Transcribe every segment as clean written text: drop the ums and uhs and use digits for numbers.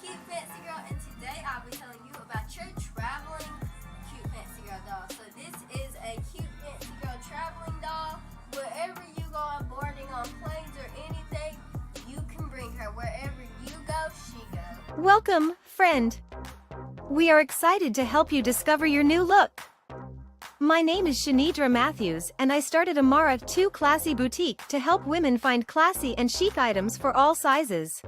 Cute Fancy Girl, and today I'll be telling you about your traveling Cute Fancy Girl doll. So this is a Cute Fancy Girl traveling doll. Wherever you go on boarding, on planes or anything, you can bring her. Wherever you go, she goes. Welcome, friend. We are excited to help you discover your new look. My name is Shanidra Matthews, and I started Amara 2 Classy Boutique to help women find classy and chic items for all sizes.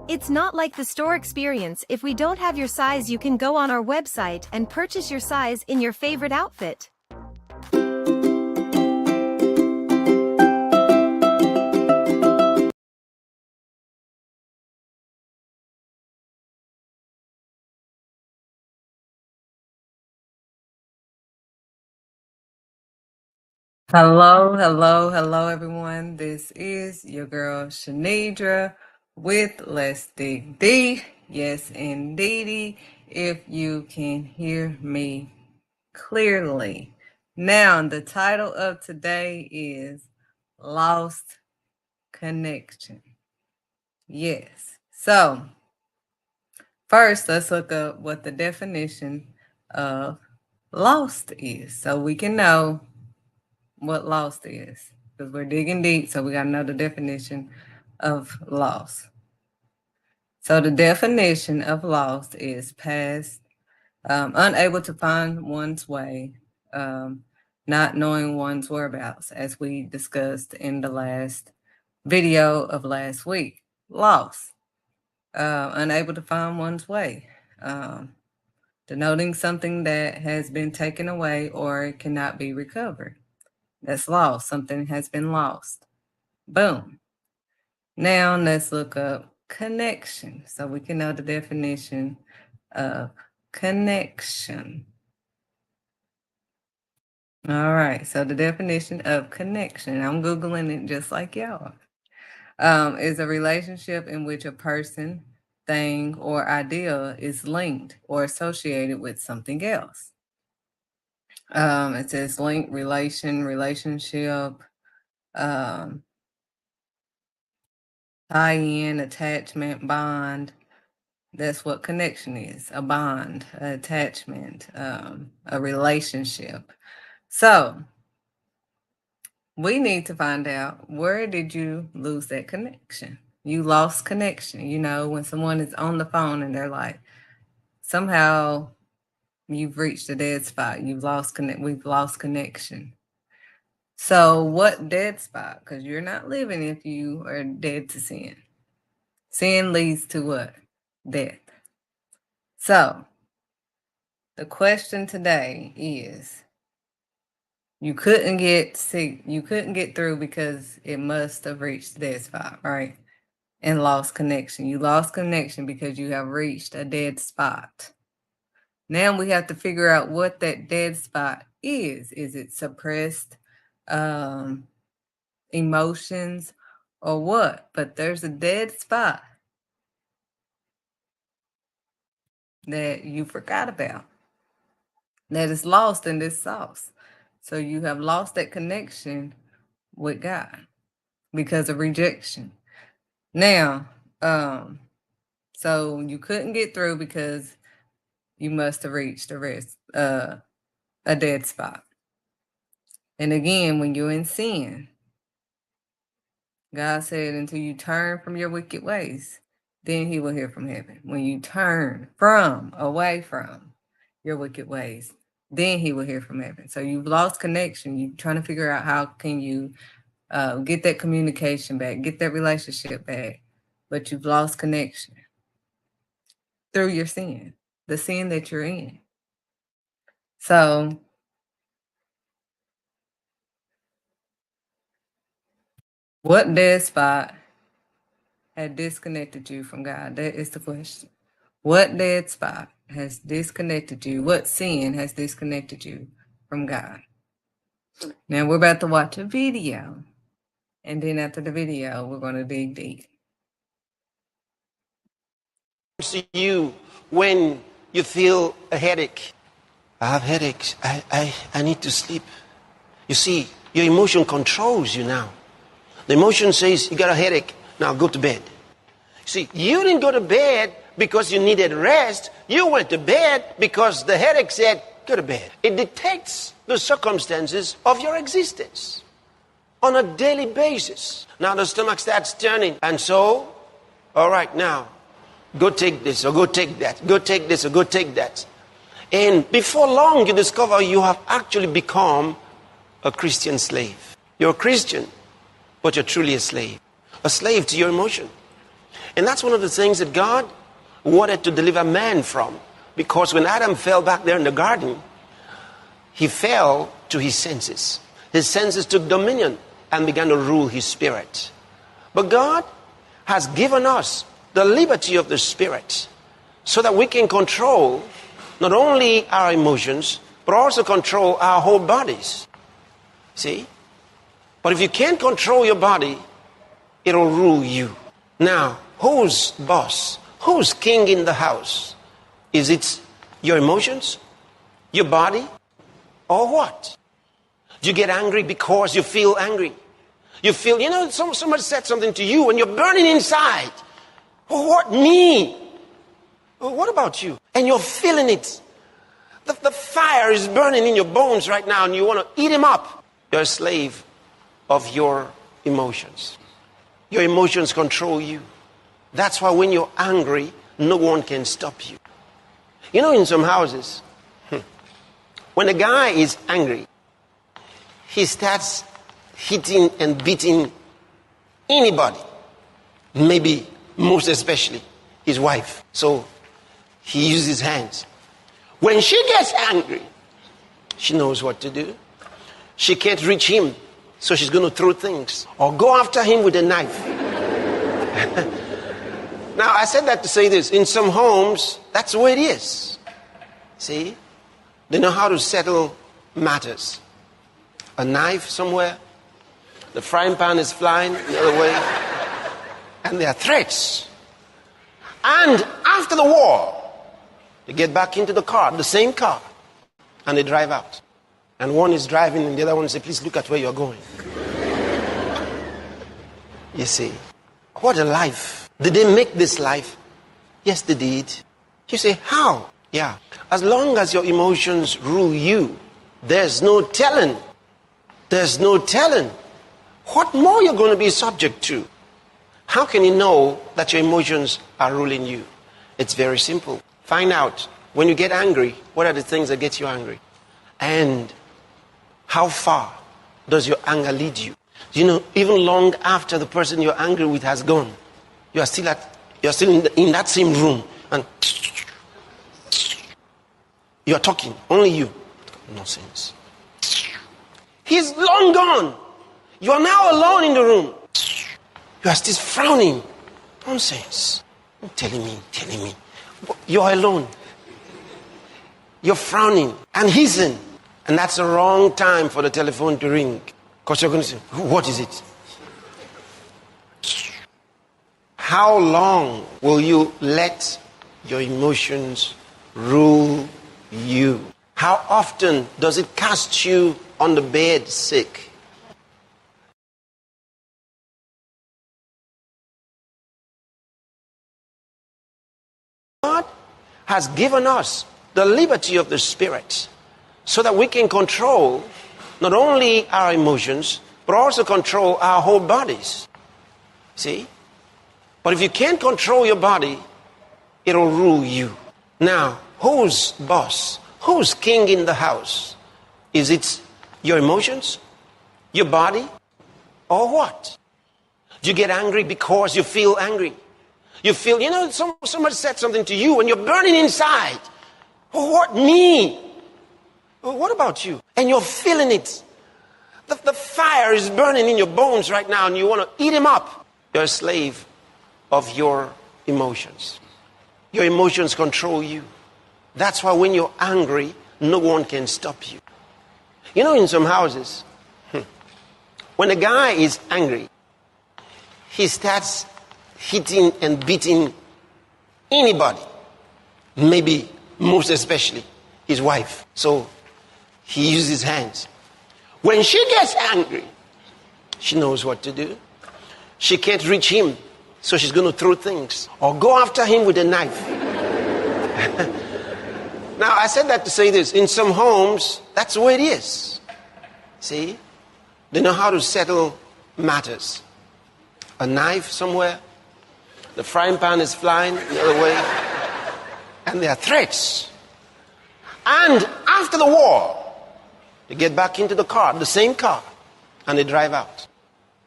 It's not like the store experience. If we don't have your size, you can go on our website and purchase your size in your favorite outfit. Hello, everyone. This is your girl Shanidra with Let's Dig D. Yes, indeedy, if you can hear me clearly. Now, the title of today is Lost Connection. Yes. So, first, let's look up what the definition of lost is so we can know what lost is, because we're digging deep, so we got to know the definition of lost. So the definition of lost is past, unable to find one's way, not knowing one's whereabouts, as we discussed in the last video of last week. Lost, unable to find one's way, denoting something that has been taken away or cannot be recovered. That's lost. Something has been lost. Boom. Now let's look up connection so we can know the definition of connection. All right. So the definition of connection, I'm Googling it just like y'all, is a relationship in which a person, thing, or idea is linked or associated with something else. It says link, relation, relationship, tie-in, attachment, bond. That's what connection is, a bond, an attachment, a relationship. So we need to find out, where did you lose that connection? You lost connection. You know, when someone is on the phone and they're like, somehow you've reached a dead spot. We've lost connection. So what dead spot? Because you're not living if you are dead to sin. Sin leads to what? Death. So the question today is, you couldn't get through because it must have reached the dead spot, right? And lost connection. You lost connection because you have reached a dead spot. Now we have to figure out what that dead spot is. Is it suppressed emotions or what? But there's a dead spot that you forgot about, that is lost in this sauce. So you have lost that connection with God because of rejection. Now, so you couldn't get through because you must have reached a dead spot. And again, when you're in sin, God said, until you turn from your wicked ways, then he will hear from heaven. When you turn away from your wicked ways, then he will hear from heaven. So you've lost connection. You're trying to figure out how can you get that communication back, get that relationship back, but you've lost connection through your sin, the sin that you're in. So what dead spot had disconnected you from God? That is the question. What dead spot has disconnected you? What sin has disconnected you from God? Now we're about to watch a video. And then after the video, we're going to dig deep. To you when you feel a headache. I have headaches. I need to sleep. You see, your emotion controls you now. The emotion says, you got a headache. Now go to bed. See, you didn't go to bed because you needed rest. You went to bed because the headache said, go to bed. It dictates the circumstances of your existence on a daily basis. Now the stomach starts turning. And so, all right, now, go take this or go take that. Go take this or go take that. And before long, you discover you have actually become a Christian slave. You're a Christian, but you're truly a slave to your emotion. And that's one of the things that God wanted to deliver man from. Because when Adam fell back there in the garden, he fell to his senses. His senses took dominion and began to rule his spirit. But God has given us the liberty of the spirit so that we can control not only our emotions, but also control our whole bodies. See? But if you can't control your body, it'll rule you. Now, who's boss? Who's king in the house? Is it your emotions, your body, or what? Do you get angry because you feel angry? You feel, somebody said something to you and you're burning inside. What, me? What about you? And you're feeling it. The fire is burning in your bones right now and you want to eat him up. You're a slave of your emotions. Your emotions control you. That's why when you're angry, no one can stop you. In some houses, when a guy is angry, he starts hitting and beating anybody. Maybe most especially his wife. So he uses his hands. When she gets angry, she knows what to do. She can't reach him, so she's going to throw things or go after him with a knife. Now, I said that to say this. In some homes, that's the way it is. See? They know how to settle matters. A knife somewhere, the frying pan is flying the other way, and there are threats. And after the war, they get back into the car, the same car, and they drive out. And one is driving and the other one says, please look at where you're going. You see, what a life. Did they make this life? Yes, they did. You say, how? Yeah. As long as your emotions rule you, there's no telling. There's no telling what more you're going to be subject to. How can you know that your emotions are ruling you? It's very simple. Find out when you get angry, what are the things that get you angry? And how far does your anger lead you? Even long after the person you're angry with has gone, you're still in that same room and you're talking, only you. Nonsense. He's long gone. You are now alone in the room. You are still frowning. Nonsense. Telling me. You're alone. You're frowning and hissing. And that's the wrong time for the telephone to ring. Because you're going to say, what is it? How long will you let your emotions rule you? How often does it cast you on the bed sick? God has given us the liberty of the Spirit so that we can control not only our emotions, but also control our whole bodies. See? But if you can't control your body, it'll rule you. Now, who's boss? Who's king in the house? Is it your emotions, your body, or what? Do you get angry because you feel angry? You feel, somebody said something to you and you're burning inside. What, me? What about you? And you're feeling it. The fire is burning in your bones right now and you want to eat him up. You're a slave of your emotions. Your emotions control you. That's why when you're angry, no one can stop you. In some houses, when a guy is angry, he starts hitting and beating anybody. Maybe most especially his wife. So he uses his hands. When she gets angry, she knows what to do. She can't reach him, so she's going to throw things or go after him with a knife. Now, I said that to say this. In some homes, that's the way it is. See? They know how to settle matters. A knife somewhere, the frying pan is flying the other way, and there are threats. And after the war, they get back into the car, the same car, and they drive out.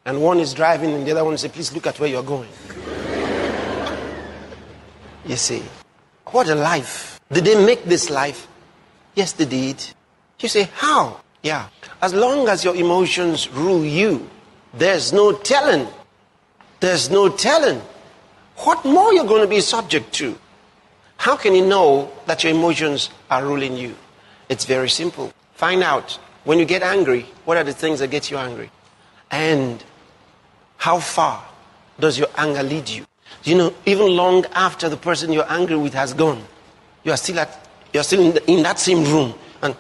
And one is driving, and the other one says, please look at where you're going. You see, what a life. Did they make this life? Yes, they did. You say, how? Yeah. As long as your emotions rule you, there's no telling. There's no telling what more you're going to be subject to. How can you know that your emotions are ruling you? It's very simple. Find out, when you get angry, what are the things that get you angry? And how far does your anger lead you? You know, even long after the person you're angry with has gone, you're still in that same room, and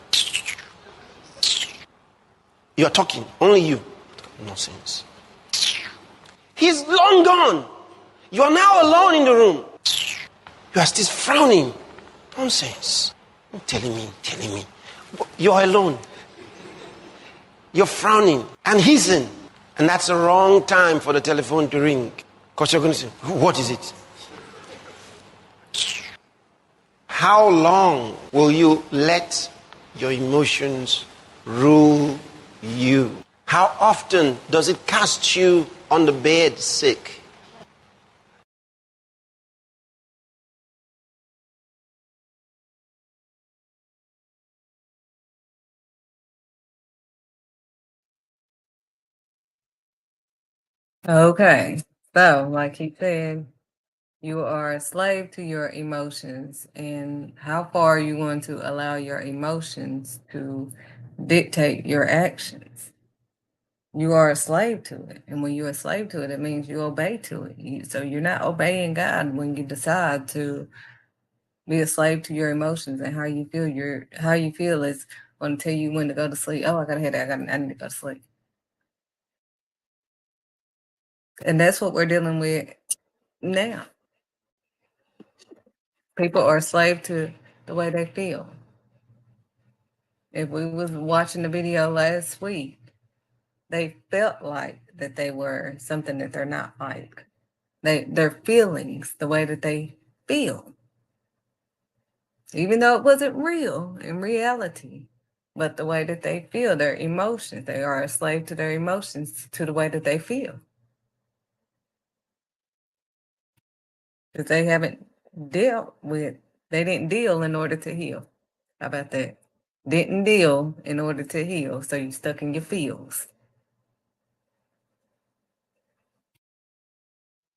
you're talking, only you. Nonsense. He's long gone. You are now alone in the room. You are still frowning. Nonsense. Telling me. You're alone. You're frowning and hissing. And that's the wrong time for the telephone to ring. Because you're going to say, what is it? How long will you let your emotions rule you? How often does it cast you on the bed sick? Okay. So, like he said, you are a slave to your emotions. And how far are you going to allow your emotions to dictate your actions? You are a slave to it. And when you're a slave to it, it means you obey to it. So you're not obeying God when you decide to be a slave to your emotions and how you feel. How you feel is going to tell you when to go to sleep. Oh, I got a headache. I need to go to sleep. And that's what we're dealing with now. People are a slave to the way they feel. If we was watching the video last week, they felt like that they were something that they're not like. Their feelings, the way that they feel. Even though it wasn't real in reality, but the way that they feel, their emotions, they are a slave to their emotions, to the way that they feel. Because they haven't they didn't deal in order to heal. How about that? Didn't deal in order to heal, so you're stuck in your feels.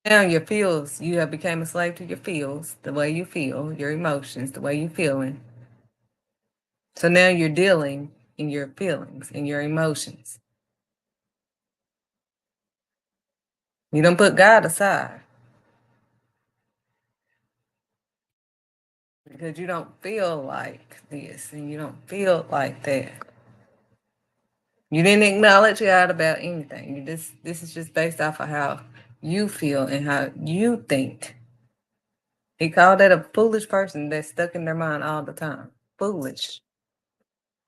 Now your feels, you have become a slave to your feels, the way you feel, your emotions, the way you're feeling. So now you're dealing in your feelings, in your emotions. You don't put God aside. Because you don't feel like this and you don't feel like that. You didn't acknowledge God about anything. This is just based off of how you feel and how you think. He called that a foolish person that's stuck in their mind all the time. Foolish.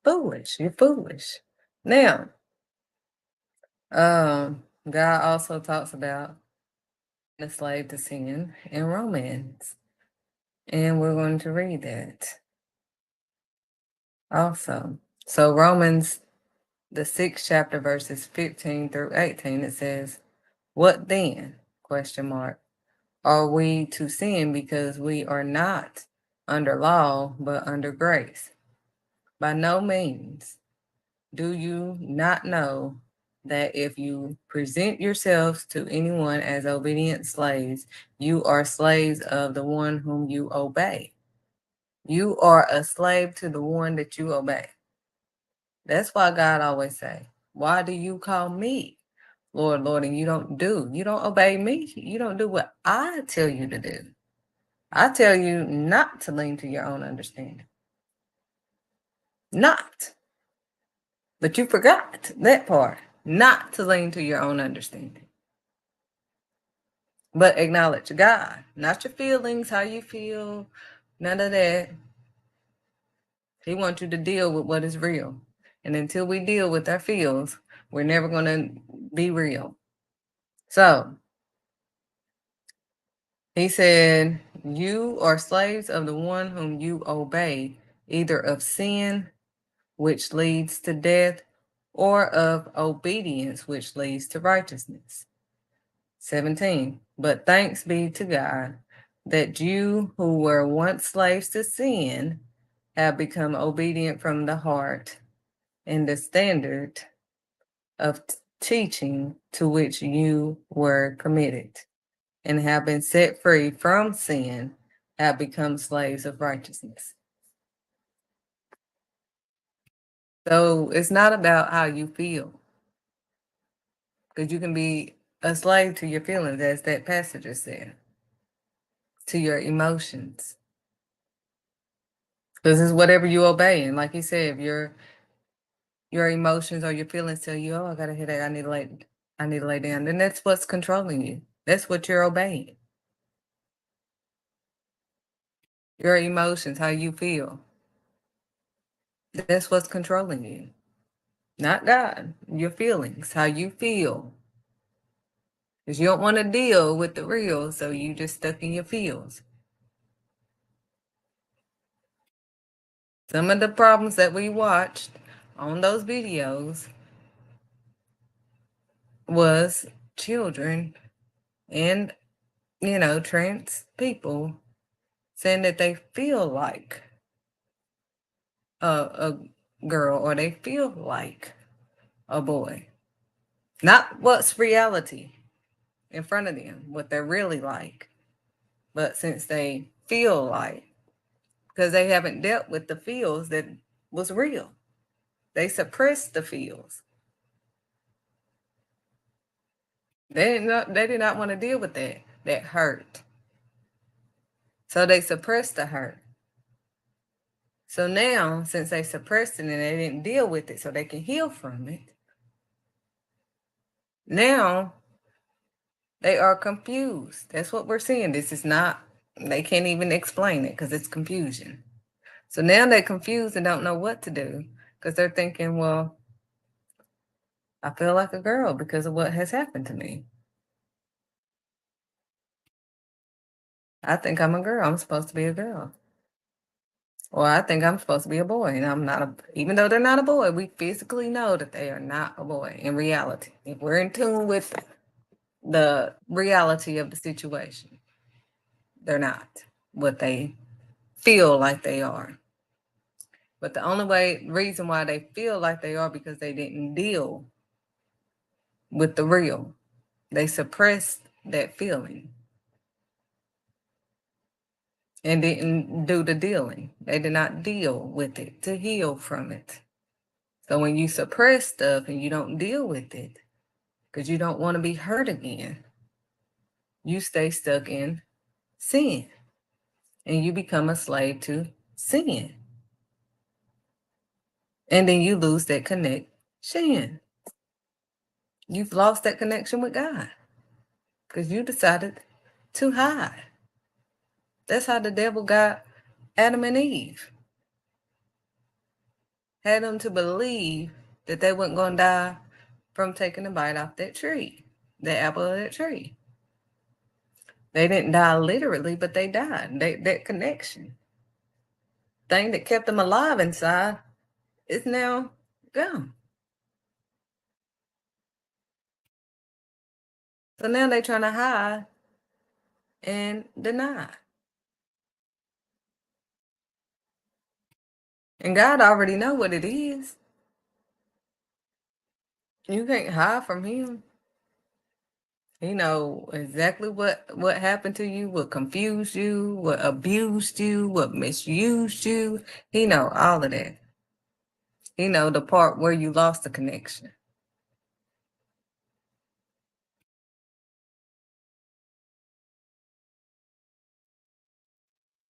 You're foolish. Now, God also talks about the slave to sin in Romans. And we're going to read that also. So Romans, the 6th chapter, verses 15 through 18, it says, what then, ? Are we to sin because we are not under law, but under grace? By no means. Do you not know that if you present yourselves to anyone as obedient slaves, you are slaves of the one whom you obey? You are a slave to the one that you obey. That's why God always say, why do you call me Lord, Lord, and you don't obey me? You don't do what I tell you to do. I tell you not to lean to your own understanding. Not. But you forgot that part. Not to lean to your own understanding. But acknowledge God, not your feelings, how you feel, None of that. He wants you to deal with what is real. And until we deal with our feels, we're never going to be real. So he said, you are slaves of the one whom you obey, either of sin, which leads to death, or of obedience, which leads to righteousness. 17. But thanks be to God that you who were once slaves to sin have become obedient from the heart in the standard of teaching to which you were committed, and have been set free from sin, have become slaves of righteousness. So it's not about how you feel, because you can be a slave to your feelings, as that passage said, to your emotions. Because it's whatever you obey. And like he said, if your emotions or your feelings tell you, oh, I got a headache, I need to lay down, then that's what's controlling you. That's what you're obeying. Your emotions, how you feel. That's what's controlling you. Not God. Your feelings, how you feel. Because you don't want to deal with the real, so you just stuck in your feels. Some of the problems that we watched on those videos was children and, trans people saying that they feel like a girl or they feel like a boy. Not what's reality in front of them, what they're really like. But since they feel like, because they haven't dealt with the feels that was real. They suppressed the feels. They did not want to deal with that hurt. So they suppressed the hurt. So now, since they suppressed it and they didn't deal with it so they can heal from it, now they are confused. That's what we're seeing. This is not, they can't even explain it because it's confusion. So now they're confused and don't know what to do because they're thinking, well, I feel like a girl because of what has happened to me. I think I'm a girl. I'm supposed to be a girl. Or I think I'm supposed to be a boy, and I'm not even though they're not a boy, we physically know that they are not a boy in reality. If we're in tune with the reality of the situation, they're not what they feel like they are. But the only reason why they feel like they are because they didn't deal with the real. They suppressed that feeling and didn't do the dealing. They did not deal with it to heal from it. So when you suppress stuff and you don't deal with it because you don't want to be hurt again, you stay stuck in sin and you become a slave to sin. And then you lose that connection. You've lost that connection with God because you decided to hide. That's how the devil got Adam and Eve. Had them to believe that they weren't going to die from taking a bite off that tree, the apple of that tree. They didn't die literally, but they died. That connection thing that kept them alive inside is now gone. So now they're trying to hide and deny. And God already know what it is. You can't hide from him. He know exactly what happened to you, what confused you, what abused you, what misused you. He know all of that. He know the part where you lost the connection.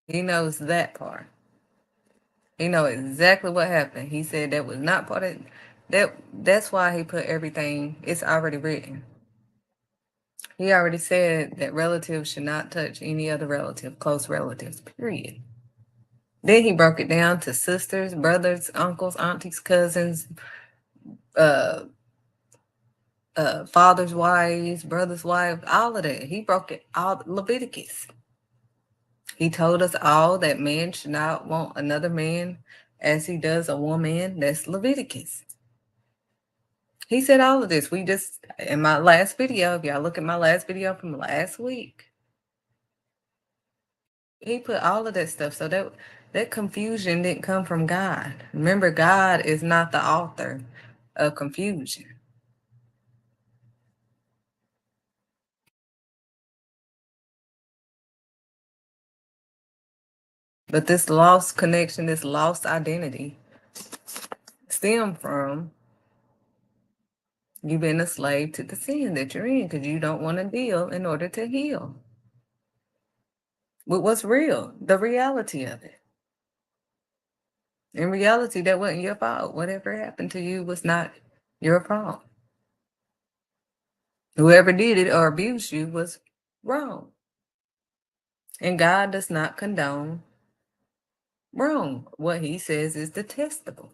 He knows that part. He know exactly what happened. He said that was not part of that. That's why he put everything. It's already written. He already said that relatives should not touch any other relative, close relatives, period. Then he broke it down to sisters, brothers, uncles, aunties, cousins, uh, fathers' wives, brothers' wives, all of that. He broke it all. Leviticus. He told us all that man should not want another man as he does a woman. That's Leviticus. He said all of this. We just, in my last video, if y'all look at my last video from last week, he put all of that stuff. So that confusion didn't come from God. Remember, God is not the author of confusion. But this lost connection, this lost identity, stem from you being a slave to the sin that you're in because you don't want to deal in order to heal with what's real, the reality of it. In reality, that wasn't your fault. Whatever happened to you was not your fault. Whoever did it or abused you was wrong. And God does not condone wrong. What he says is detestable.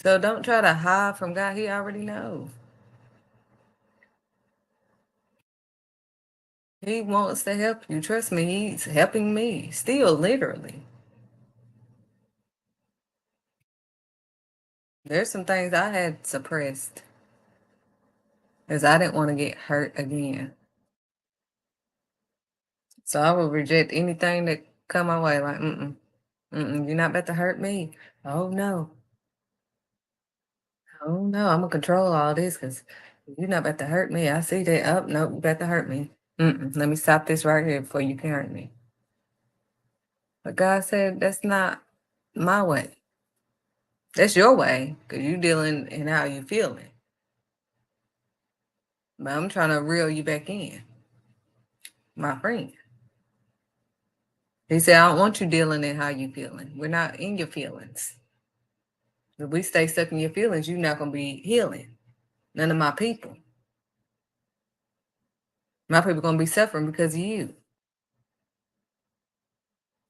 So don't try to hide from God. He already knows. He wants to help you. Trust me, he's helping me still, literally. There's some things I had suppressed because I didn't want to get hurt again. So I would reject anything that come my way. Like, you're not about to hurt me. Oh no. Oh no, I'm gonna control all this because you're not about to hurt me. I see that. Oh no, you're about to hurt me. Let me stop this right here before you can hurt me. But God said that's not my way. That's your way because you dealing in how you feeling. But I'm trying to reel you back in, my friend. He said, I don't want you dealing in how you feeling. We're not in your feelings. If we stay stuck in your feelings, you're not gonna be healing. None of my people. My people gonna be suffering because of you.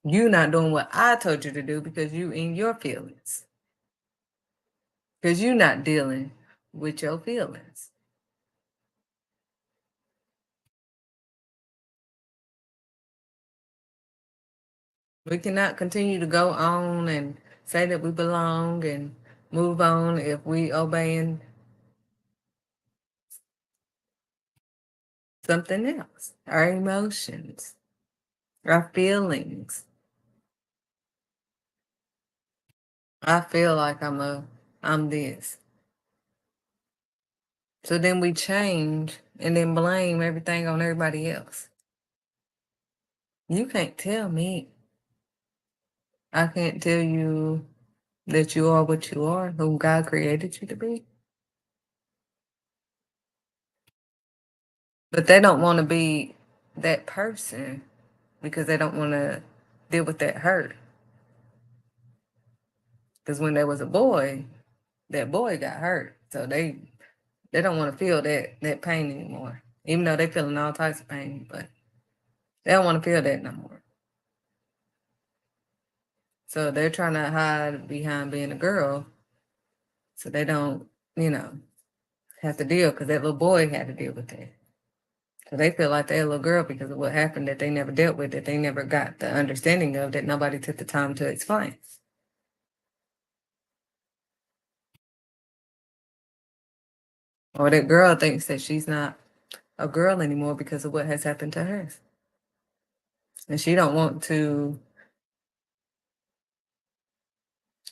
You not doing what I told you to do because you in your feelings. Because you not dealing with your feelings. We cannot continue to go on and say that we belong and move on if we obeying something else. Our emotions, our feelings. I feel like I'm this. So then we change and then blame everything on everybody else. You can't tell me. I can't tell you that you are what you are, who God created you to be. But they don't want to be that person because they don't want to deal with that hurt. Because when there was a boy, that boy got hurt. So they don't want to feel that pain anymore. Even though they feeling all types of pain, but they don't want to feel that no more. So they're trying to hide behind being a girl so they don't, have to deal because that little boy had to deal with that. So they feel like they're a little girl because of what happened that they never dealt with, that they never got the understanding of, that nobody took the time to explain. Or that girl thinks that she's not a girl anymore because of what has happened to her. And she don't want to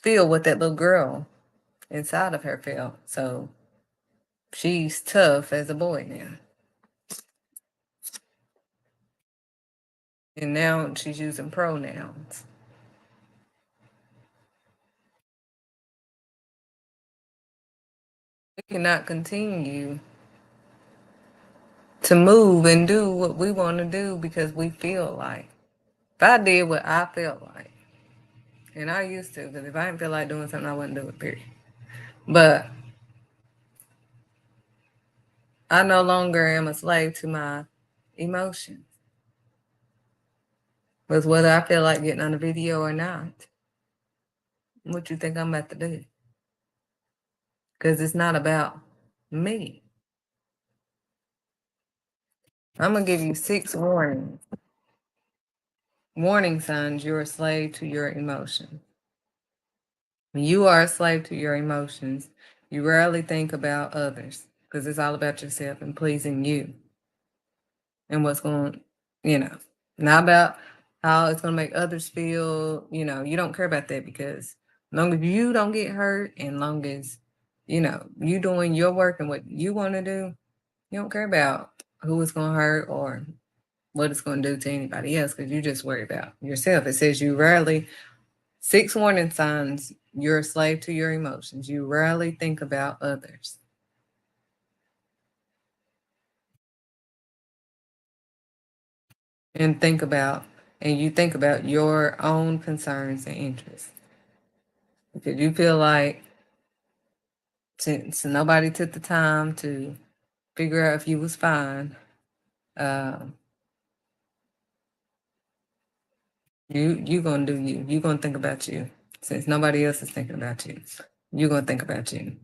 feel what that little girl inside of her felt. So she's tough as a boy now. And now she's using pronouns. We cannot continue to move and do what we want to do because we feel like. If I did what I felt like, and I used to, because if I didn't feel like doing something, I wouldn't do it, period. But I no longer am a slave to my emotions. But whether I feel like getting on a video or not, what you think I'm about to do? Because it's not about me. I'm going to give you 6 warnings. Warning signs you're a slave to your emotions. When you are a slave to your emotions, you rarely think about others because it's all about yourself and pleasing you and what's going, not about how it's going to make others feel. You don't care about that because as long as you don't get hurt and long as, you doing your work and what you want to do, you don't care about who it's going to hurt or what it's going to do to anybody else because you just worry about yourself. It says you rarely, 6 warning signs you're a slave to your emotions. You rarely think about others. And you think about your own concerns and interests. Because you feel like since nobody took the time to figure out if you was fine, you gonna do you. You gonna think about you. Since nobody else is thinking about you, you gonna think about you.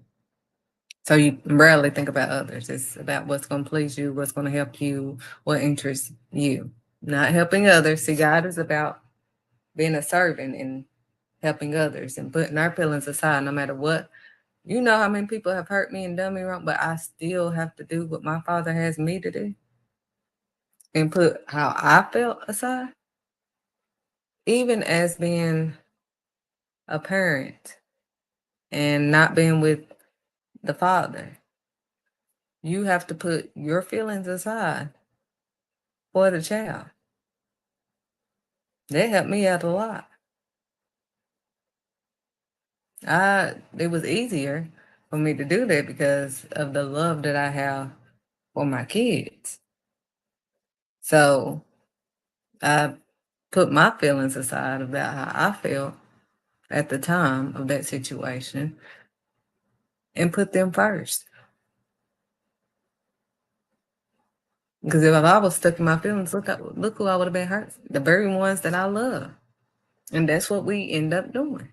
So you rarely think about others. It's about what's gonna please you, what's gonna help you, what interests you. Not helping others. See, God is about being a servant and helping others and putting our feelings aside no matter what. You know how many people have hurt me and done me wrong, but I still have to do what my Father has me to do and put how I felt aside. Even as being a parent and not being with the Father, you have to put your feelings aside for the child. That helped me out a lot. It was easier for me to do that because of the love that I have for my kids. So I put my feelings aside about how I felt at the time of that situation and put them first. Because if I was stuck in my feelings, look who I would have been hurt. The very ones that I love. And that's what we end up doing.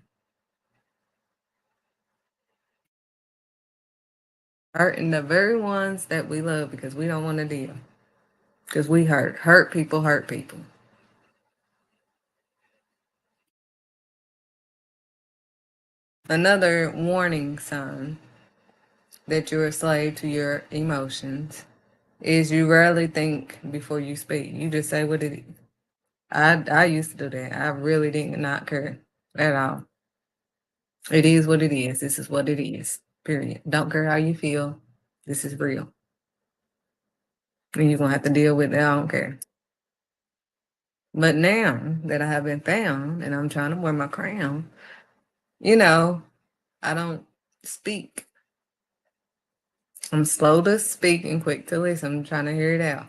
Hurting the very ones that we love because we don't want to deal. Because we hurt. Hurt people hurt people. Another warning sign that you're a slave to your emotions is you rarely think before you speak. You just say what it is. I used to do that. I really did not care at all. It is what it is. This is what it is. Period. Don't care how you feel. This is real. And you're going to have to deal with it. I don't care. But now that I have been found and I'm trying to wear my crown, I don't speak. I'm slow to speak and quick to listen. I'm trying to hear it out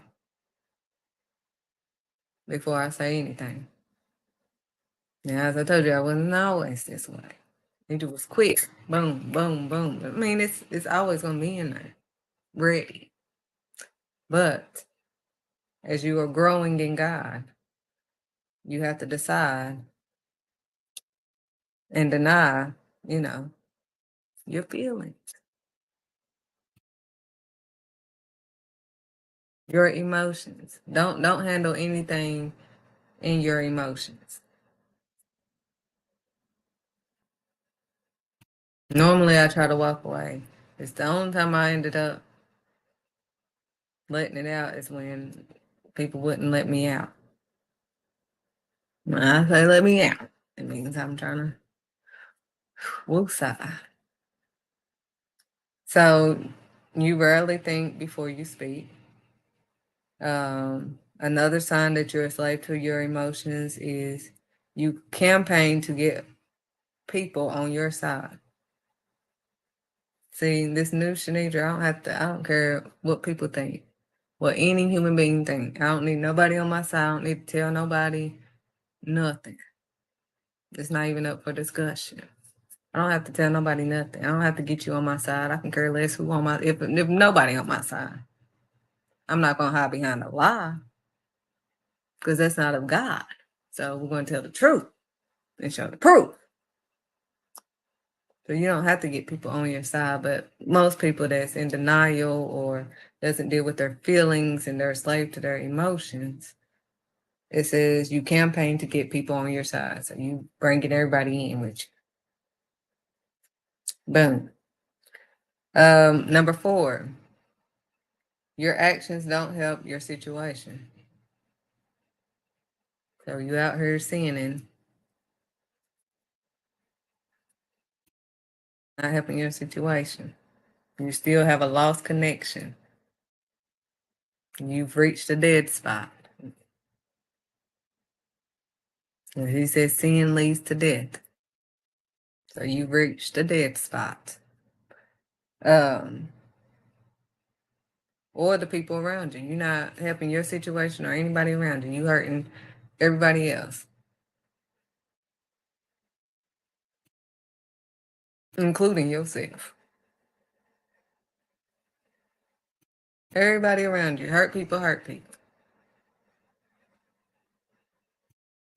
before I say anything. Now, as I told you, I wasn't always this way. It was quick. Boom, boom, boom. I mean, it's always going to be in there. Ready. But as you are growing in God, you have to decide and deny, your feelings, your emotions. Don't handle anything in your emotions. Normally, I try to walk away. It's the only time I ended up letting it out is when people wouldn't let me out. When I say let me out, it means I'm trying to woosah. So you rarely think before you speak. Another sign that you're a slave to your emotions is you campaign to get people on your side. See, this new Shanidra, I don't care what people think, what any human being think. I don't need nobody on my side. I don't need to tell nobody nothing. It's not even up for discussion. I don't have to tell nobody nothing. I don't have to get you on my side. I can care less who on my if nobody on my side. I'm not going to hide behind a lie because that's not of God. So we're going to tell the truth and show the proof. So you don't have to get people on your side, but most people that's in denial or doesn't deal with their feelings and they're a slave to their emotions, it says you campaign to get people on your side. So you bringing everybody in with you. Boom. Number 4, your actions don't help your situation. So you out here sinning, not helping your situation. You still have a lost connection. You've reached a dead spot. And he says sin leads to death. So you've reached a dead spot. Or the people around you. You're not helping your situation or anybody around you. You hurting everybody else, including yourself. Everybody around you. Hurt people hurt people.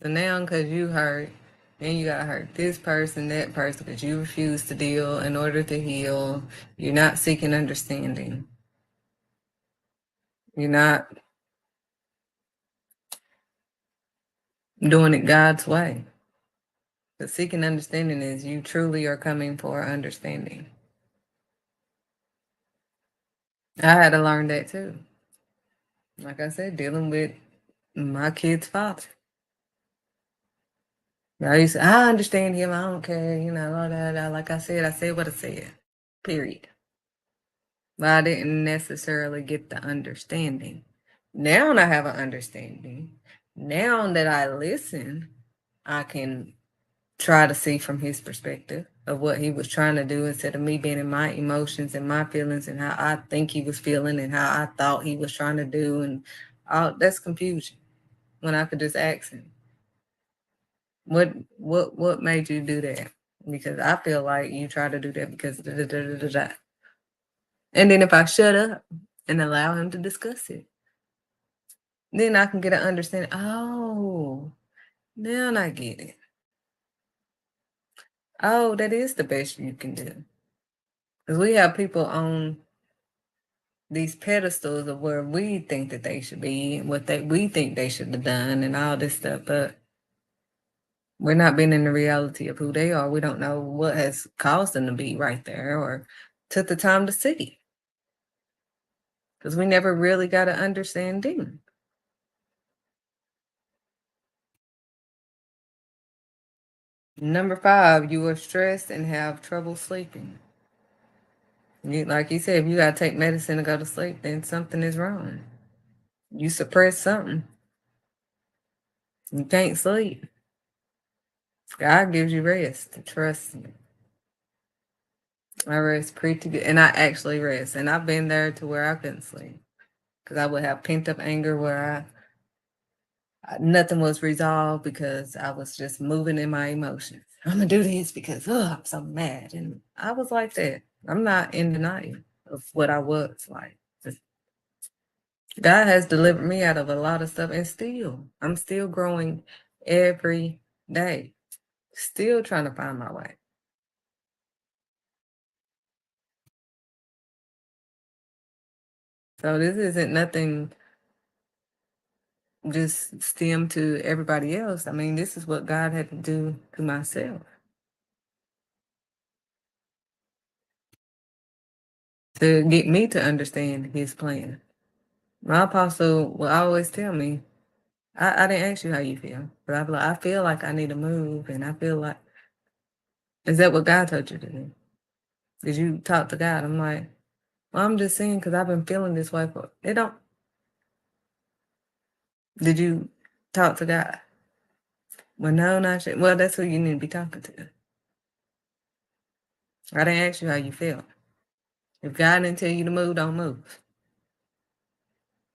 So now because you hurt, then you gotta hurt this person, that person, because you refuse to deal in order to heal. You're not seeking understanding. You're not doing it God's way. The seeking understanding is you truly are coming for understanding. I had to learn that too. Like I said, dealing with my kid's father. I understand him. I don't care. Like I said what I said. Period. But I didn't necessarily get the understanding. Now I have an understanding. Now that I listen, I can try to see from his perspective of what he was trying to do instead of me being in my emotions and my feelings and how I think he was feeling and how I thought he was trying to do. And all that's confusion when I could just ask him. What made you do that? Because I feel like you try to do that because da, da, da, da, da, da. And then if I shut up and allow him to discuss it, then I can get an understanding. Oh, now I get it. Oh, that is the best you can do. Because we have people on these pedestals of where we think that they should be and what we think they should have done and all this stuff, but we're not being in the reality of who they are. We don't know what has caused them to be right there or took the time to see. Because we never really got an understanding. Number 5, you are stressed and have trouble sleeping. Like you said, if you got to take medicine to go to sleep, then something is wrong. You suppress something. You can't sleep. God gives you rest. Trust me. I rest pretty good. And I actually rest. And I've been there to where I couldn't sleep. Because I would have pent up anger where nothing was resolved because I was just moving in my emotions. I'm going to do this because I'm so mad. And I was like that. I'm not in denial of what I was like. God has delivered me out of a lot of stuff, and I'm still growing every day, still trying to find my way. So this isn't nothing just stem to everybody else. I mean, this is what God had to do to myself to get me to understand his plan. My apostle will always tell me, I didn't ask you how you feel, but I'm like, I feel like I need to move, and I feel like, is that what God told you to do? Did you talk to God? I'm like, well, I'm just saying because I've been feeling this way for it. Don't. Did you talk to God? Well, no, not yet. Well, that's who you need to be talking to. I didn't ask you how you feel. If God didn't tell you to move, don't move.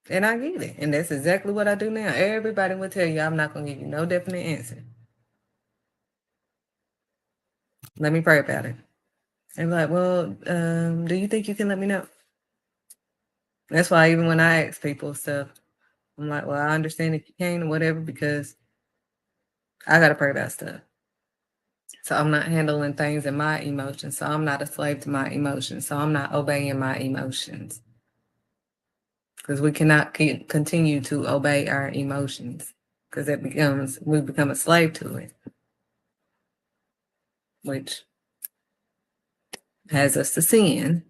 And I get it. And that's exactly what I do now. Everybody will tell you I'm not going to give you no definite answer. Let me pray about it. And like, well, do you think you can let me know? That's why even when I ask people stuff, I'm like, well, I understand if you can't or whatever, because I got to pray about stuff. So I'm not handling things in my emotions. So I'm not a slave to my emotions. So I'm not obeying my emotions. Because we cannot continue to obey our emotions, because we become a slave to it, which has us to sin,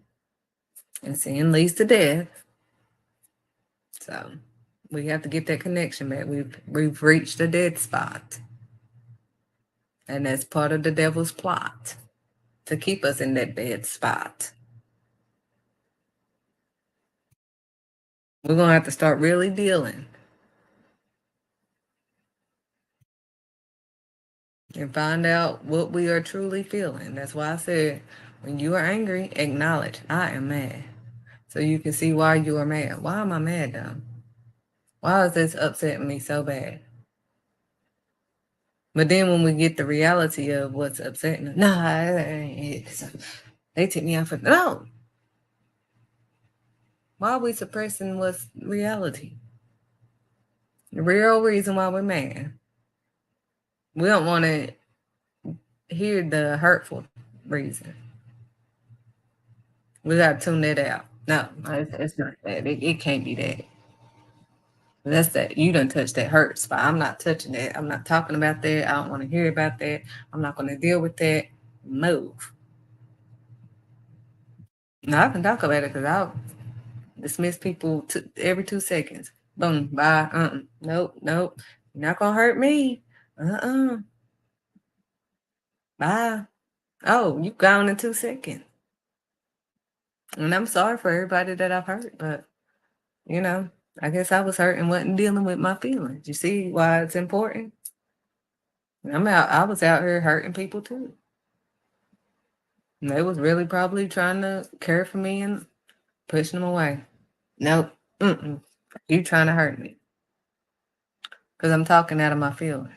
and sin leads to death. So we have to get that connection back. We've reached a dead spot, and that's part of the devil's plot, to keep us in that dead spot. We're gonna have to start really dealing and find out what we are truly feeling. That's why I said, when you are angry, acknowledge, I am mad. So you can see why you are mad. Why am I mad though? Why is this upsetting me so bad? But then when we get the reality of what's upsetting us, nah, that ain't it. They took me out for no. Why are we suppressing what's reality? The real reason why we're mad. We don't want to hear the hurtful reason. We got to tune that out. No, it's not that. It can't be that. That's that. You done touched that hurt spot. I'm not touching that. I'm not talking about that. I don't want to hear about that. I'm not going to deal with that. Move. Now I can talk about it because I'll dismiss people every 2 seconds. Boom. Bye. Nope. Nope. You're not going to hurt me. Bye. Oh, you gone in 2 seconds. And I'm sorry for everybody that I've hurt, but I guess I was hurt and wasn't dealing with my feelings. You see why it's important? I was out here hurting people too. And they was really probably trying to care for me and pushing them away. Nope. You trying to hurt me. Because I'm talking out of my feelings.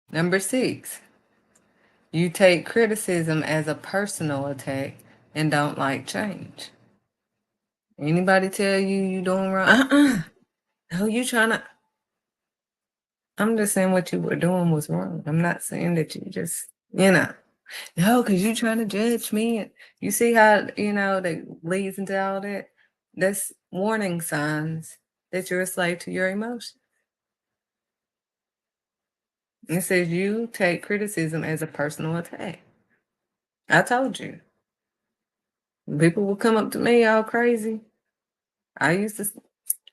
Number 6, you take criticism as a personal attack and don't like change. Anybody tell you doing wrong? No, you trying to. I'm just saying what you were doing was wrong. I'm not saying that you just, no, because you trying to judge me. You see how, that leads into all that? That's warning signs that you're a slave to your emotions. It says you take criticism as a personal attack. I told you. People will come up to me all crazy. I used to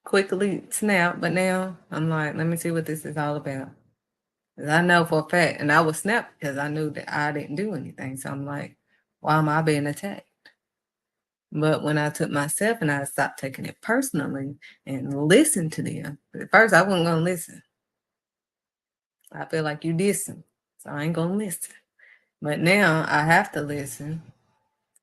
quickly snap, but now I'm like, let me see what this is all about. I know for a fact, and I was snap because I knew that I didn't do anything. So I'm like, why am I being attacked? But when I took myself and I stopped taking it personally and listened to them, at first I wasn't going to listen. I feel like you dissing, so I ain't going to listen. But now I have to listen,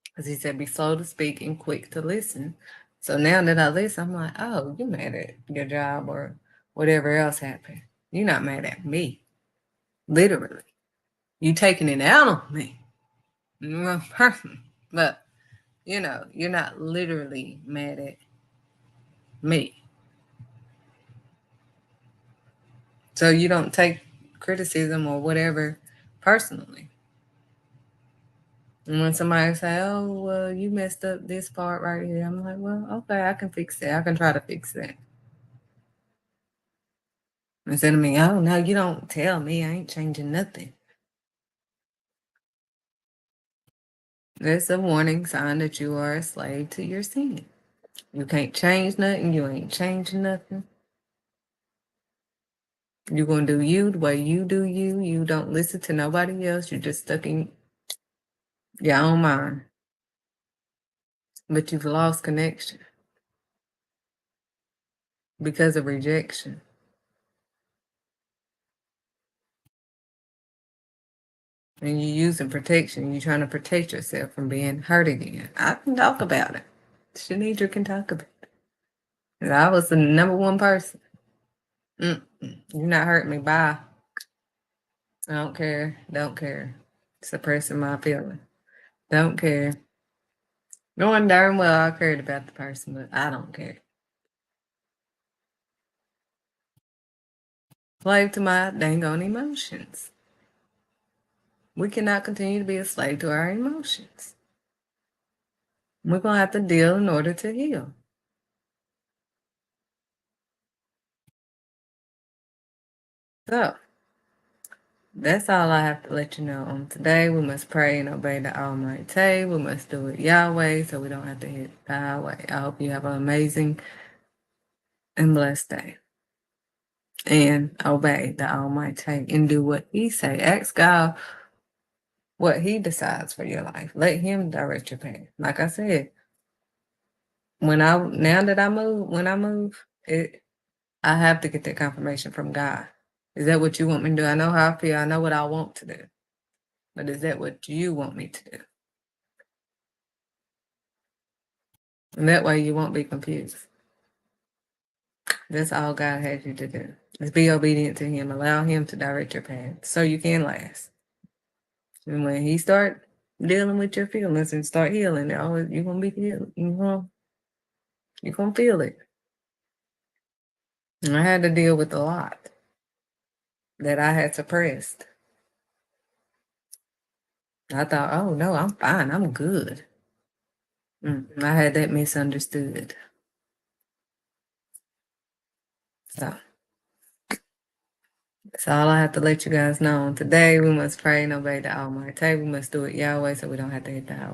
because he said be slow to speak and quick to listen. So now that I listen, I'm like, oh, you're mad at your job or whatever else happened. You're not mad at me. Literally. You taking it out on me. But, you're not literally mad at me. So you don't take criticism or whatever personally. And when somebody say, oh, well, you messed up this part right here, I'm like, well, okay, I can fix that. I can try to fix that. Instead of me, oh, no, you don't tell me. I ain't changing nothing. That's a warning sign that you are a slave to your sin. You can't change nothing. You ain't changing nothing. You're going to do you the way you do you. You don't listen to nobody else. You're just stuck in your own mind. But you've lost connection because of rejection. And you're using protection. You're trying to protect yourself from being hurt again. I can talk about it. Shanidra can talk about it. And I was the number one person. You're not hurting me. Bye. I don't care. Don't care. Suppressing my feelings. Don't care. Knowing darn well I cared about the person, but I don't care. Slave to my dang on emotions. We cannot continue to be a slave to our emotions. We're going to have to deal in order to heal. So, that's all I have to let you know on today. We must pray and obey the Almighty. We must do it Yahweh so we don't have to hit the highway. I hope you have an amazing and blessed day. And obey the Almighty and do what He say. Ask God what He decides for your life. Let Him direct your path. Like I said, when I move, I have to get that confirmation from God. Is that what you want me to do? I know how I feel. I know what I want to do. But is that what you want me to do? And that way you won't be confused. That's all God has you to do. Is be obedient to Him. Allow Him to direct your path so you can last. And when He start dealing with your feelings and start healing, you're going to be healed. You're going to feel it. And I had to deal with a lot that I had suppressed. I thought, oh no, I'm fine. I'm good. I had that misunderstood. So that's all I have to let you guys know. Today we must pray and obey the Almighty. We must do it Yahweh so we don't have to hit the house.